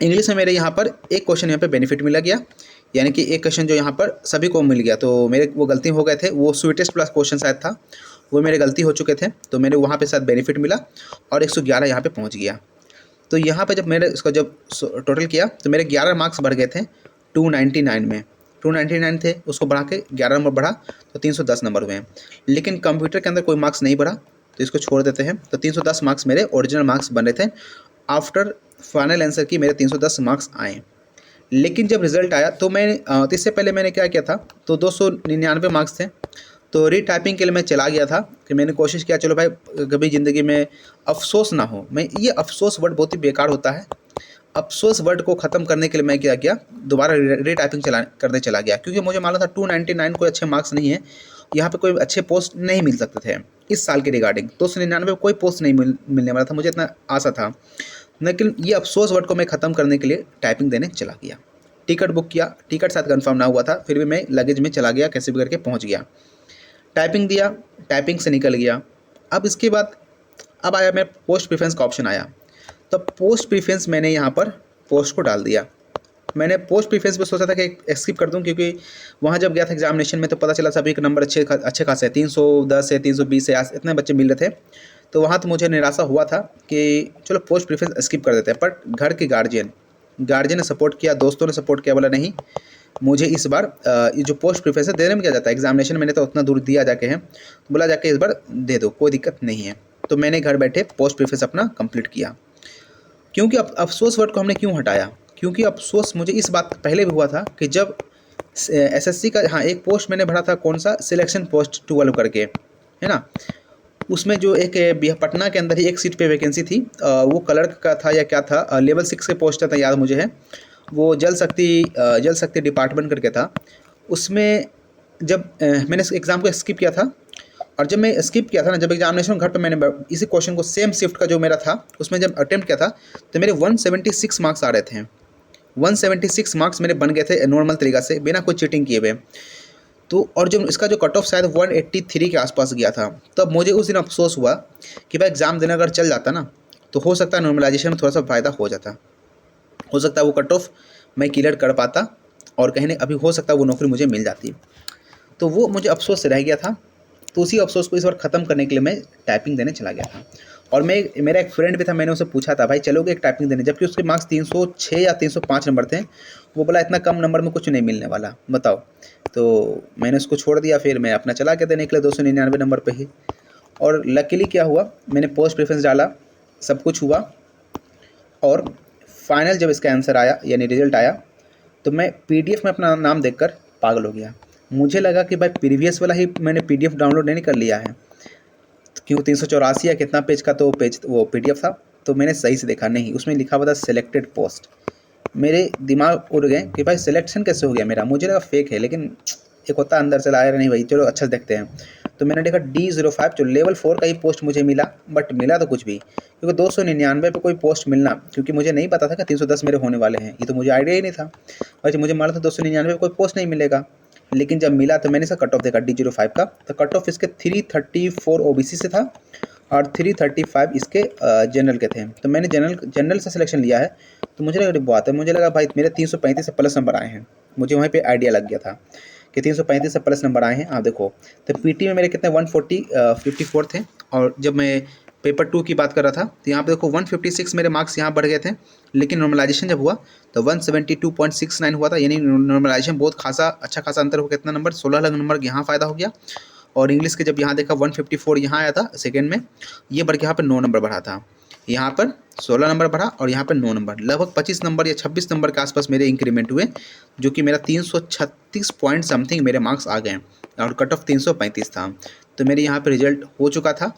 A: इंग्लिश में मेरे यहाँ पर एक क्वेश्चन यहाँ पे बेनिफिट मिला गया, यानी कि एक क्वेश्चन जो यहाँ पर सभी को मिल गया। तो मेरे वो गलती हो गए थे, वो स्वीटेस्ट प्लस क्वेश्चन शायद था, वो मेरे गलती हो चुके थे, तो मेरे वहाँ पे शायद बेनिफिट मिला और 111 यहाँ पे पहुँच गया। तो यहाँ पे जब मैंने इसका जब टोटल किया तो मेरे 11 मार्क्स बढ़ गए थे 299 में, 299 थे, उसको बढ़ा के 11 नंबर बढ़ा तो 310 नंबर हुए हैं। लेकिन कंप्यूटर के अंदर कोई मार्क्स नहीं बढ़ा, तो इसको छोड़ देते हैं। तो 310 मार्क्स मेरे ओरिजिनल मार्क्स बन रहे थे। आफ्टर फाइनल आंसर की मेरे 310 मार्क्स आए। लेकिन जब रिजल्ट आया तो मैं इससे पहले मैंने क्या किया था, तो 299 मार्क्स थे, तो रीटाइपिंग के लिए मैं चला गया था कि मैंने कोशिश किया चलो भाई कभी ज़िंदगी में अफसोस ना हो। मैं ये अफसोस वर्ड बहुत ही बेकार होता है, अफसोस वर्ड को ख़त्म करने के लिए मैं क्या किया, दोबारा रीटाइपिंग करने चला गया, क्योंकि मुझे मालूम था 299 कोई अच्छे मार्क्स नहीं है, यहाँ पे कोई अच्छे पोस्ट नहीं मिल सकते थे इस साल के रिगार्डिंग। 299 कोई पोस्ट नहीं मिलने वाला था, मुझे इतना आशा था। लेकिन ये अफसोस वर्ड को मैं ख़त्म करने के लिए टाइपिंग देने चला गया। टिकट बुक किया, टिकट शायद कंफर्म ना हुआ था, फिर भी मैं लगेज में चला गया, कैसे भी करके पहुँच गया। टाइपिंग दिया, टाइपिंग से निकल गया। अब इसके बाद अब आया मैं पोस्ट प्रेफरेंस का ऑप्शन आया, तो पोस्ट प्रेफरेंस मैंने यहाँ पर पोस्ट को डाल दिया। मैंने पोस्ट प्रेफरेंस पे सोचा था कि स्किप कर दूं, क्योंकि वहाँ जब गया था एग्जामिनेशन में तो पता चला सभी के नंबर अच्छे खासे 310 है, 320 है, इतने बच्चे मिल रहे थे। तो वहाँ तो मुझे निराशा हुआ था कि चलो पोस्ट प्रेफरेंस स्किप कर देते हैं। बट घर के गार्जियन ने सपोर्ट किया, दोस्तों ने सपोर्ट किया, बोला नहीं मुझे इस बार ये जो पोस्ट प्रेफरेंस है देने में क्या जाता है, एग्जामिनेशन मैंने तो उतना दूर दिया जाके है, तो बोला जाके इस बार दे दो, कोई दिक्कत नहीं है। तो मैंने घर बैठे पोस्ट प्रेफरेंस अपना कंप्लीट किया। क्योंकि अफसोस वर्ड को हमने क्यों हटाया, क्योंकि अफसोस मुझे इस बात पहले भी हुआ था कि जब एसएससी का, हाँ एक पोस्ट मैंने भरा था, कौन सा, सिलेक्शन पोस्ट 12 करके है ना, उसमें जो एक पटना के अंदर ही एक सीट पे वैकेंसी थी, वो क्लर्क का था या क्या था, लेवल 6 के पोस्ट था, याद मुझे है, वो जल शक्ति डिपार्टमेंट करके था। उसमें जब मैंने इस एग्ज़ाम को स्किप किया था, और जब मैं स्किप किया था ना, जब एग्जामिनेशन घर पे मैंने इसी क्वेश्चन को सेम शिफ्ट का जो मेरा था उसमें जब अटेम्प्ट किया था, तो मेरे 176 मार्क्स आ रहे थे। 176 मार्क्स मेरे बन गए थे नॉर्मल तरीक़ा से, बिना कोई चीटिंग किए हुए। तो और जो इसका जो कट ऑफ शायद 183 के आसपास गया था। तब मुझे उस दिन अफसोस हुआ कि भाई एग्ज़ाम देने अगर चल जाता ना, तो हो सकता है नॉर्मलाइजेशन में थोड़ा सा फ़ायदा हो जाता, हो सकता है वो कट ऑफ मैं क्लियर कर पाता, और कहीं नहीं अभी हो सकता है वो नौकरी मुझे मिल जाती। तो वो मुझे अफसोस रह गया था। तो उसी अफसोस को इस बार ख़त्म करने के लिए मैं टाइपिंग देने चला गया था। और मेरा एक फ्रेंड भी था, मैंने उसे पूछा था भाई चलोगे एक टाइपिंग देने, जबकि उसके मार्क्स 306 या 305 नंबर थे। वो बोला इतना कम नंबर में कुछ नहीं मिलने वाला, बताओ। तो मैंने उसको छोड़ दिया, फिर मैं अपना चला के देने के लिए 299 नंबर पे ही। और लकीली क्या हुआ, मैंने पोस्ट प्रेफरेंस डाला, सब कुछ हुआ, और फाइनल जब इसका आंसर आया यानी रिजल्ट आया, तो मैं PDF में अपना नाम देखकर पागल हो गया। मुझे लगा कि भाई प्रीवियस वाला ही मैंने PDF डाउनलोड नहीं कर लिया है, क्यों 384 या कितना पेज का तो पेज वो PDF था, तो मैंने सही से देखा नहीं, उसमें लिखा हुआ था सिलेक्टेड पोस्ट। मेरे दिमाग उड़ गए कि भाई सिलेक्शन कैसे हो गया मेरा, मुझे लगा फेक है, लेकिन एक होता अंदर से लाया नहीं भाई, चलो अच्छा से देखते हैं। तो मैंने देखा D05 जो लेवल 4 का ही पोस्ट मुझे मिला, बट मिला तो कुछ भी, क्योंकि 299 पे कोई पोस्ट मिलना, क्योंकि मुझे नहीं पता था कि 310 मेरे होने वाले हैं, ये तो मुझे आइडिया ही नहीं था। वैसे मुझे मालूम था 299 पे कोई पोस्ट नहीं मिलेगा, लेकिन जब मिला तो मैंने इसका कट ऑफ देखा D05 का, तो कट ऑफ इसके 334 OBC से था और 335 इसके जनरल के थे। तो मैंने जनरल से सिलेक्शन लिया है, तो मुझे लगा बात है, मुझे लगा भाई मेरे 335 से प्लस नंबर आए हैं, मुझे वहीं पे आइडिया लग गया था कि 335 से प्लस नंबर आए हैं। आप देखो, तो PT में मेरे कितने 54 थे, और जब मैं पेपर 2 की बात कर रहा था तो यहाँ पे देखो 156 मेरे मार्क्स यहाँ बढ़ गए थे, लेकिन नॉर्मलाइजेशन जब हुआ तो 172.69 हुआ था, यानी नॉर्मलाइजेशन बहुत अच्छा खासा अंतर हो गया। कितना नंबर, 16 नंबर यहाँ फ़ायदा हो गया। और इंग्लिश के जब यहाँ देखा 154 यहाँ आया था सेकेंड में, ये बढ़ के यहाँ पर 9 नंबर बढ़ा था, यहाँ पर 16 नंबर बढ़ा और यहाँ पर 9 नंबर, लगभग 25 नंबर या 26 नंबर के आसपास मेरे इंक्रीमेंट हुए, जो कि मेरा 336 पॉइंट समथिंग मेरे मार्क्स आ गए, और कट ऑफ 335 था। तो मेरे यहाँ पे रिजल्ट हो चुका था,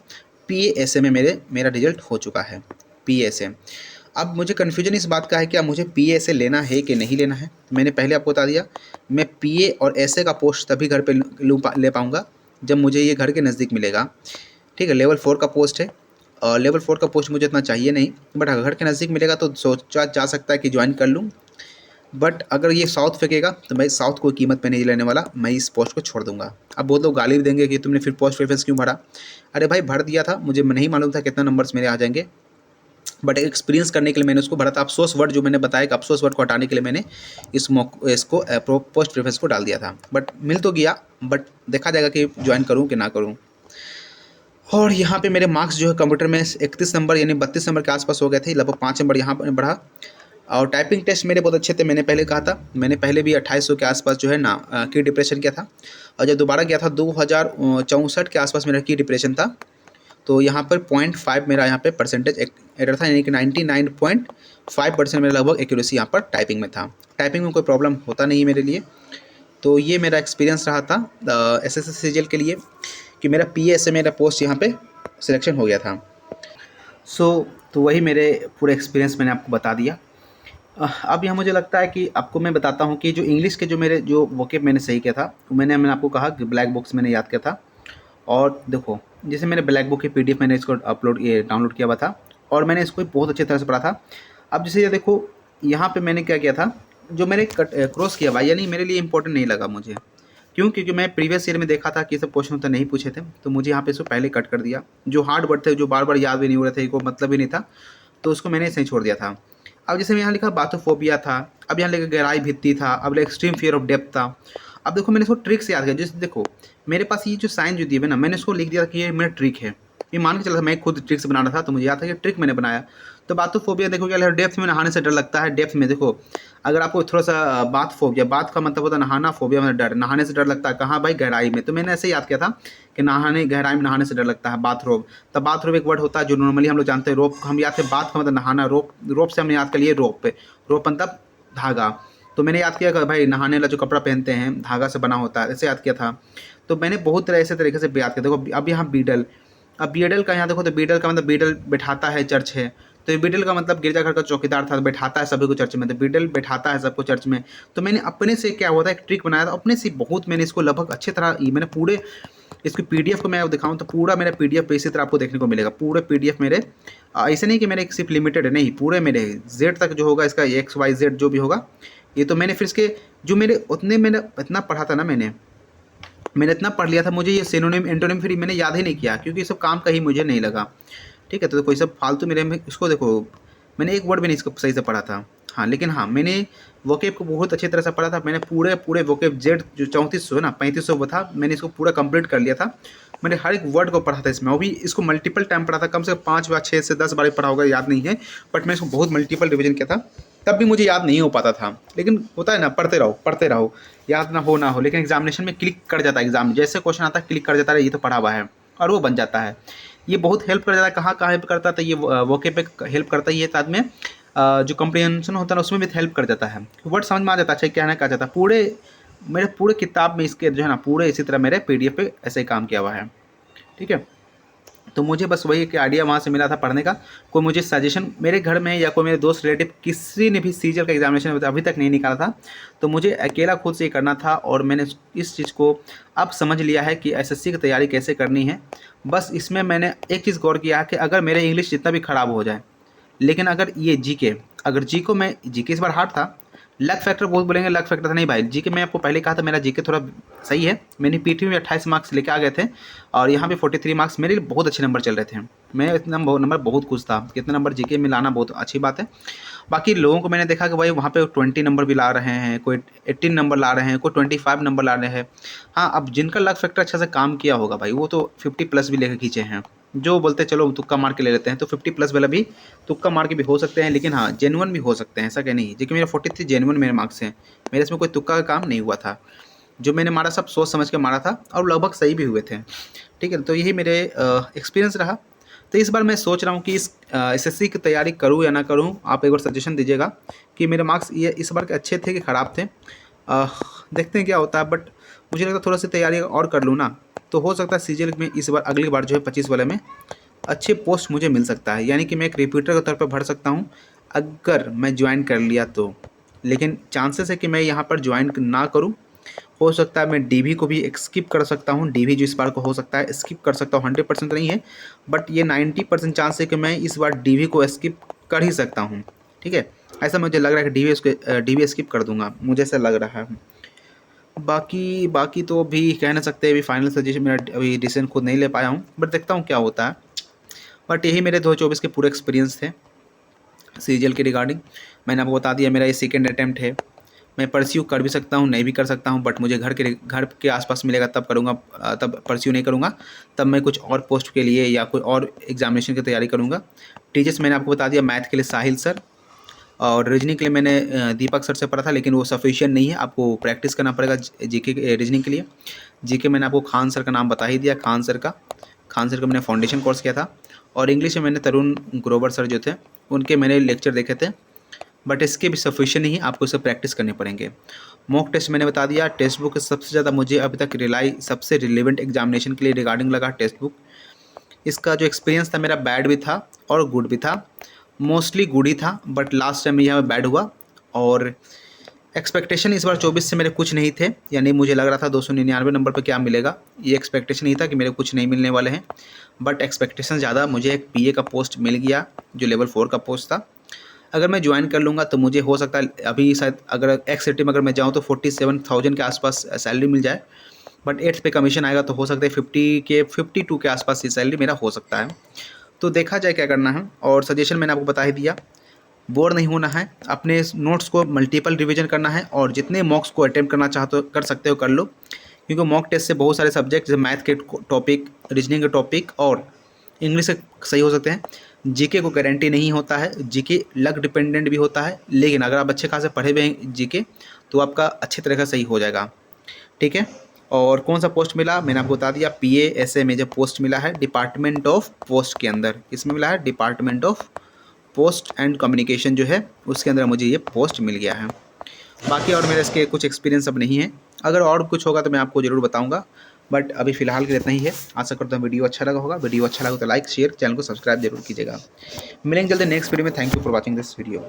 A: PASA में मेरा रिजल्ट हो चुका है, PASA। अब मुझे कन्फ्यूजन इस बात का है कि मुझे PASA लेना है कि नहीं लेना है। मैंने पहले आपको बता दिया, मैं PA और SA का पोस्ट तभी घर पे ले पाऊँगा जब मुझे ये घर के नज़दीक मिलेगा, ठीक है। लेवल 4 का पोस्ट है, और लेवल 4 का पोस्ट मुझे इतना चाहिए नहीं, बट अगर घर के नज़दीक मिलेगा तो सोचा जा सकता है कि ज्वाइन कर लूँ। बट अगर ये साउथ फेंकेगा तो मैं साउथ को कीमत पे नहीं लेने वाला, मैं इस पोस्ट को छोड़ दूंगा। अब बहुत लोग गाली भी देंगे कि तुमने फिर पोस्ट प्रेफरेंस क्यों भरा। अरे भाई भर दिया था, मुझे नहीं मालूम था कितना नंबर्स मेरे आ जाएंगे, बट एक्सपीरियंस करने के लिए मैंने उसको भरा था। अफसोस वर्ड जो मैंने बताया कि अफसोस वर्ड को हटाने के लिए मैंने इसको पोस्ट प्रेफरेंस को डाल दिया था। बट मिल तो गया, बट देखा जाएगा कि ज्वाइन करूँ कि ना करूँ। और यहाँ पे मेरे मार्क्स जो है कंप्यूटर में 31 नंबर यानी 32 नंबर के आसपास हो गए थे, लगभग 5 नंबर यहाँ पर बढ़ा। और टाइपिंग टेस्ट मेरे बहुत अच्छे थे, मैंने पहले कहा था, मैंने पहले भी 2800 के आसपास जो है ना की डिप्रेशन किया था, और जब दोबारा गया था 2064 के आसपास मेरा की डिप्रेशन था। तो यहाँ पर 0.5 मेरा यहाँ पे परसेंटेज एरर था, यानी कि 99.5% मेरा लगभग एक्यूरेसी यहाँ पर टाइपिंग में था। टाइपिंग में कोई प्रॉब्लम होता नहीं है मेरे लिए। तो ये मेरा एक्सपीरियंस रहा था SSC CGL के लिए कि मेरा PA मेरा पोस्ट यहाँ पे सिलेक्शन हो गया था। तो वही मेरे पूरे एक्सपीरियंस मैंने आपको बता दिया। अब यहाँ मुझे लगता है कि आपको मैं बताता हूँ कि जो इंग्लिश के जो मेरे जो वोकेब मैंने सही किया था, मैंने आपको कहा कि ब्लैक बुक से मैंने याद किया था। और देखो, जैसे मैंने ब्लैक बुक की पीडीएफ मैंने इसको ये डाउनलोड किया हुआ था और मैंने इसको बहुत अच्छी तरह से पढ़ा था। अब जैसे ये देखो, यहाँ पे मैंने क्या किया था, जो मैंने क्रॉस किया हुआ यानी मेरे लिए इंपॉर्टेंट नहीं लगा मुझे। क्यों? क्योंकि मैं प्रीवियस ईयर में देखा था कि ये सब क्वेश्चन तो नहीं पूछे थे, तो मुझे यहाँ पे इसको पहले कट कर दिया। जो हार्ड वर्ड थे, जो बार बार याद भी नहीं हो रहे थे, को मतलब ही नहीं था, तो उसको मैंने ऐसे ही छोड़ दिया था। अब जैसे मैं यहाँ लिखा बाथोफोबिया था, अब यहाँ लिखा गहराई भित्ति था, अब एक्सट्रीम फियर ऑफ डेप्थ था। अब देखो मैंने इसको ट्रिक से याद किया। जैसे देखो मेरे पास ये जो साइन जो दिए हुए ना, मैंने इसको लिख दिया कि ये मेरा ट्रिक है। ये मान के चला था, मैं खुद ट्रिक से बनाना था, तो मुझे याद था कि ट्रिक मैंने बनाया। तो बाथोफोबिया देखो क्या, डेप्थ में नहाने से डर लगता है। डेप्थ में देखो, अगर आपको थोड़ा सा बाथ फोबिया, बात का मतलब होता है नहाना, फोबिया मतलब डर, नहाने से डर लगता है। कहाँ भाई? गहराई में। तो मैंने ऐसे याद किया था कि नहाने, गहराई में नहाने से डर लगता है। बाथरोब, तब बाथरोब एक वर्ड होता है जो नॉर्मली हम लोग जानते हैं। रोप हम याद थे, बाथ का मतलब नहाना, रोप, रोप से हमने याद कर लिए रोप पे, रोप मतलब धागा। तो मैंने याद किया कि भाई नहाने वाला जो कपड़ा पहनते हैं धागा से बना होता है, ऐसे याद किया था। तो मैंने बहुत तरह ऐसे तरीके से याद किया। देखो अब यहाँ बीडल, अब बीडल का यहाँ देखो, तो बीडल का मतलब बीडल बैठाता है, चर्च है। तो ये बीडल का मतलब गिरजाघर का चौकीदार था, बैठाता है सभी को चर्च में। तो बीडल बैठाता है सबको चर्च में। तो मैंने अपने से क्या हुआ था, एक ट्रिक बनाया था अपने से, बहुत मैंने इसको लगभग अच्छी तरह मैंने पूरे इसकी पीडीएफ को मैं दिखाऊं तो पूरा मेरा पीडीएफ इसी तरह आपको देखने को मिलेगा। पूरे पीडीएफ मेरे ऐसे नहीं कि मेरे सिर्फ लिमिटेड है, नहीं, पूरे मेरे जेड तक जो होगा इसका, एक्स वाई जेड जो भी होगा, ये तो मैंने फिर इसके जो मेरे उतने मैंने इतना पढ़ा था ना, मैंने इतना पढ़ लिया था, मुझे ये सिनोनिम एंटोनिम फिर मैंने याद ही नहीं किया, क्योंकि ये सब काम का ही मुझे नहीं लगा। ठीक है, तो कोई सब फालतू मेरे में इसको देखो, मैंने एक वर्ड भी नहीं इसको सही से पढ़ा था। हाँ, लेकिन हाँ, मैंने वोकेब को बहुत अच्छी तरह से पढ़ा था। मैंने पूरे वोकेब जेड जो 3400 है ना, 3500 वो था, मैंने इसको पूरा कंप्लीट कर लिया था। मैंने हर एक वर्ड को पढ़ा था इसमें, वो भी इसको मल्टीपल टाइम पढ़ा था, कम से कम 5 या 6 से 10 बार पढ़ा होगा, याद नहीं है। बट मैं इसको बहुत मल्टीपल रिविजन किया था, तब भी मुझे याद नहीं हो पाता था। लेकिन होता है ना, पढ़ते रहो, याद ना हो, लेकिन एग्जामिनेशन में क्लिक कर जाता है। एग्जाम जैसे क्वेश्चन आता है क्लिक कर जाता है, ये तो पढ़ा हुआ है, और वो बन जाता है। ये बहुत हेल्प कर जाता है। कहाँ हेल्प करता था ये? वोके पे हेल्प करता ही है, साथ में जो कम्प्रीहेंशन होता है ना उसमें भी हेल्प कर जाता है। वर्ड समझ में आ जाता है, अच्छा क्या है क्या जाता है। मेरे पूरे किताब में इसके जो है ना, पूरे इसी तरह मेरे पीडीएफ पे ऐसे ही काम किया हुआ है। ठीक है, तो मुझे बस वही एक आइडिया वहाँ से मिला था पढ़ने का। कोई मुझे सजेशन मेरे घर में या कोई मेरे दोस्त रिलेटिव किसी ने भी सीजीएल का एग्जामिनेशन अभी तक नहीं निकाला था, तो मुझे अकेला खुद से ये करना था। और मैंने इस चीज़ को अब समझ लिया है कि एसएससी की तैयारी कैसे करनी है। बस इसमें मैंने एक चीज़ गौर किया कि अगर मेरे इंग्लिश जितना भी ख़राब हो जाए, लेकिन अगर ये जीके, अगर जीके इस बार हार्ड था, लक फैक्टर बहुत बोलेंगे, लक फैक्टर था नहीं भाई। जीके मैं आपको पहले कहा था, मेरा जीके थोड़ा सही है। मैंने पीटी में 28 मार्क्स लेके आ गए थे, और यहाँ पे 43 मार्क्स मेरे लिए बहुत अच्छे नंबर चल रहे थे। मैं इतना नंबर बहुत खुश था। कितना नंबर जीके में लाना बहुत अच्छी बात है। बाकी लोगों को मैंने देखा कि भाई वहाँ पे 20 नंबर भी ला रहे हैं, कोई 18 नंबर ला रहे हैं, कोई 25 नंबर ला रहे हैं। हाँ, अब जिनका लक फैक्टर अच्छा से काम किया होगा भाई, वो तो 50+ भी लेकर खींचे हैं। जो बोलते हैं चलो तुक्का मार के ले लेते हैं, तो 50+ वाला भी तुक्का मार के भी हो सकते हैं, लेकिन हाँ जेन्युइन भी हो सकते हैं, ऐसा क्या नहीं। क्योंकि मेरा 43 जेन्युइन मेरे मार्क्स हैं, मेरे इसमें कोई तुक्का का काम नहीं हुआ था। जो मैंने मारा सब सोच समझ के मारा था, और लगभग सही भी हुए थे। ठीक है, तो यही मेरे एक्सपीरियंस रहा। तो इस बार मैं सोच रहा हूँ कि इस एसएससी की तैयारी करूँ या ना करूँ, आप एक बार सजेशन दीजिएगा कि मेरे मार्क्स ये इस बार के अच्छे थे कि ख़राब थे। देखते हैं क्या होता है। बट मुझे लगता है थोड़ा सी तैयारी और कर लूँ ना, तो हो सकता है सीजीएल में इस बार, अगली बार जो है 25 वाले में अच्छे पोस्ट मुझे मिल सकता है। यानी कि मैं एक रिपीटर के तौर पर भर सकता हूँ अगर मैं ज्वाइन कर लिया तो। लेकिन चांसेस है कि मैं यहाँ पर ज्वाइन ना करूँ। हो सकता है मैं डीवी को भी स्किप कर सकता हूँ। डीवी जो इस बार को हो सकता है स्किप कर सकता हूँ, 100% तो नहीं है, बट ये 90% चांस है कि मैं इस बार डीवी को स्किप कर ही सकता हूँ। ठीक है, ऐसा मुझे लग रहा है कि डीवी स्किप कर दूंगा, मुझे ऐसा लग रहा है। बाकी तो अभी कह नहीं सकते, अभी फाइनल सजेशन मेरा अभी डिसीजन खुद नहीं ले पाया हूँ, बट देखता हूँ क्या होता है। बट यही मेरे 2024 के पूरे एक्सपीरियंस थे सीजीएल के रिगार्डिंग। मैंने आपको बता दिया, मेरा ये सेकेंड अटैम्प्ट है। मैं परस्यू कर भी सकता हूँ, नहीं भी कर सकता हूँ, बट मुझे घर के आसपास मिलेगा तब करूँगा, तब परस्यू नहीं करूँगा। तब मैं कुछ और पोस्ट के लिए या कोई और एग्जामिनेशन की तैयारी करूँगा। टीचर्स मैंने आपको बता दिया, मैथ के लिए साहिल सर, और रीजनिंग के लिए मैंने दीपक सर से पढ़ा था, लेकिन वो सफिशिएंट नहीं है, आपको प्रैक्टिस करना पड़ेगा जीके रीजनिंग के लिए। जीके मैंने आपको खान सर का नाम बता ही दिया, खान सर का मैंने फाउंडेशन कोर्स किया था। और इंग्लिश में मैंने तरुण ग्रोवर सर जो थे उनके मैंने लेक्चर देखे थे, बट इसके भी सफिशिएंट नहीं है, आपको इसे प्रैक्टिस करने पड़ेंगे। मॉक टेस्ट मैंने बता दिया। टेक्स्ट बुक सबसे ज़्यादा मुझे अभी तक सबसे रिलेवेंट एग्जामिनेशन के लिए रिगार्डिंग लगा टेक्स्ट बुक। इसका जो एक्सपीरियंस था मेरा बैड भी था और गुड भी था। मोस्टली गुड ही था, बट लास्ट टाइम यहाँ बैड हुआ। और एक्सपेक्टेशन इस बार 24 से मेरे कुछ नहीं थे, यानी मुझे लग रहा था 299 नंबर पर क्या मिलेगा, ये एक्सपेक्टेशन नहीं था कि मेरे कुछ नहीं मिलने वाले हैं। बट एक्सपेक्टेशन ज़्यादा, मुझे एक पीए का पोस्ट मिल गया जो लेवल 4 का पोस्ट था। अगर मैं ज्वाइन कर लूँगा तो मुझे हो सकता है अभी शायद अगर एक्स सिटी में अगर मैं जाऊँ तो 47,000 के आसपास सैलरी मिल जाए, बट 8th पे कमीशन आएगा तो हो सकता है 52 के आसपास ये सैलरी मेरा हो सकता है। तो देखा जाए क्या करना है। और सजेशन मैंने आपको बता ही दिया, बोर नहीं होना है, अपने नोट्स को मल्टीपल रिवीजन करना है और जितने मॉक्स को अटेम्प्ट करना चाहते हो कर सकते हो कर लो, क्योंकि मॉक टेस्ट से बहुत सारे सब्जेक्ट जैसे मैथ के टॉपिक, रीजनिंग के टॉपिक और इंग्लिश से सही हो सकते हैं। जीके को गारंटी नहीं होता है, जीके लक डिपेंडेंट भी होता है, लेकिन अगर आप अच्छे खासे पढ़े हुए हैं जीके तो आपका अच्छी तरह से सही हो जाएगा। ठीक है। और कौन सा पोस्ट मिला मैंने आपको बता दिया, पीए एसए में जो पोस्ट मिला है डिपार्टमेंट ऑफ पोस्ट के अंदर, इसमें मिला है department of post and communication जो है उसके अंदर मुझे ये पोस्ट मिल गया है। बाकी और मेरे इसके कुछ एक्सपीरियंस अब नहीं है, अगर और कुछ होगा तो मैं आपको ज़रूर बताऊंगा, बट अभी फ़िलहाल के लिए इतना ही है। आशा करता हूँ वीडियो अच्छा लगा होगा। वीडियो अच्छा लगा तो लाइक शेयर, चैनल को सब्सक्राइब जरूर कीजिएगा। मिलेंगे जल्दी नेक्स्ट वीडियो में। Thank you for watching this video.